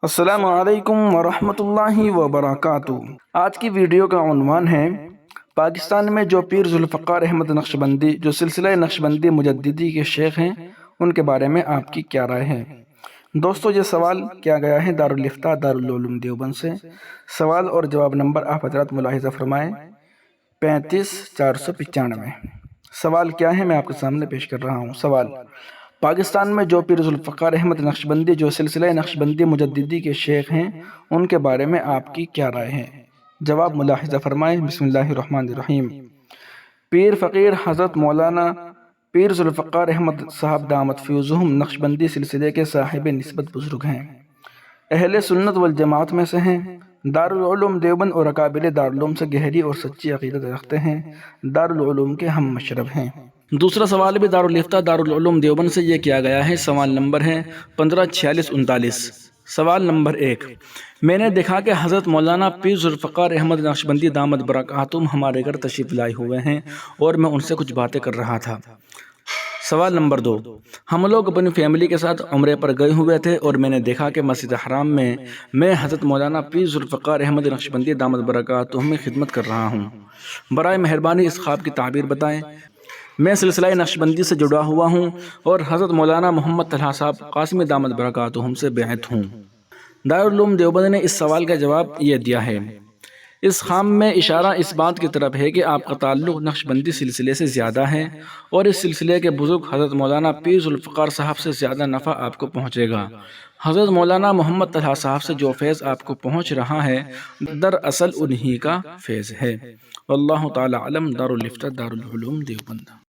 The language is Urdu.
السلام علیکم ورحمۃ اللہ وبرکاتہ۔ آج کی ویڈیو کا عنوان ہے پاکستان میں جو پیر ذوالفقار احمد نقشبندی جو سلسلہ نقشبندی مجددی کے شیخ ہیں ان کے بارے میں آپ کی کیا رائے ہے؟ دوستو، یہ سوال کیا گیا ہے دارالفتاء دارالعلوم دیوبند سے۔ سوال اور جواب نمبر آپ حضرات ملاحظہ فرمائیں 35495۔ سوال کیا ہے میں آپ کے سامنے پیش کر رہا ہوں۔ سوال: پاکستان میں جو پیر ذوالفقار احمد نقشبندی جو سلسلہ نقشبندی مجددی کے شیخ ہیں ان کے بارے میں آپ کی کیا رائے ہے؟ جواب ملاحظہ فرمائیں۔ بسم اللہ الرحمن الرحیم۔ پیر فقیر حضرت مولانا پیر ذوالفقار احمد صاحب دامت فیضہم نقشبندی سلسلے کے صاحب نسبت بزرگ ہیں، اہل سنت والجماعت میں سے ہیں، دارالعلوم دیوبند اور اکابر دارالعلوم سے گہری اور سچی عقیدت رکھتے ہیں، دارالعلوم کے ہم مشرب ہیں۔ دوسرا سوال بھی دارالفتاء دارالعلوم دیوبند سے یہ کیا گیا ہے۔ سوال نمبر ہے 154639۔ سوال نمبر 1: میں نے دیکھا کہ حضرت مولانا پیر ذوالفقار احمد نقشبندی دامت برکاتہم ہمارے گھر تشریف لائے ہوئے ہیں اور میں ان سے کچھ باتیں کر رہا تھا۔ سوال نمبر 2: ہم لوگ اپنی فیملی کے ساتھ عمرے پر گئے ہوئے تھے اور میں نے دیکھا کہ مسجد حرام میں حضرت مولانا پیر ذوالفقار احمد نقشبندی دامت برکاتہم میں خدمت کر رہا ہوں۔ برائے مہربانی اس خواب کی تعبیر بتائیں۔ میں سلسلہ نقشبندی سے جڑا ہوا ہوں اور حضرت مولانا محمد طلحہ صاحب قاسمی دامت برکاتہم سے بیعت ہوں۔ دارالعلوم دیوبند نے اس سوال کا جواب یہ دیا ہے: اس خواب میں اشارہ اس بات کی طرف ہے کہ آپ کا تعلق نقشبندی سلسلے سے زیادہ ہے اور اس سلسلے کے بزرگ حضرت مولانا پیر ذوالفقار صاحب سے زیادہ نفع آپ کو پہنچے گا۔ حضرت مولانا محمد طلحہ صاحب سے جو فیض آپ کو پہنچ رہا ہے دراصل انہی کا فیض ہے۔ واللہ تعالی علم۔ دارالفتاء دارالعلوم دیوبند۔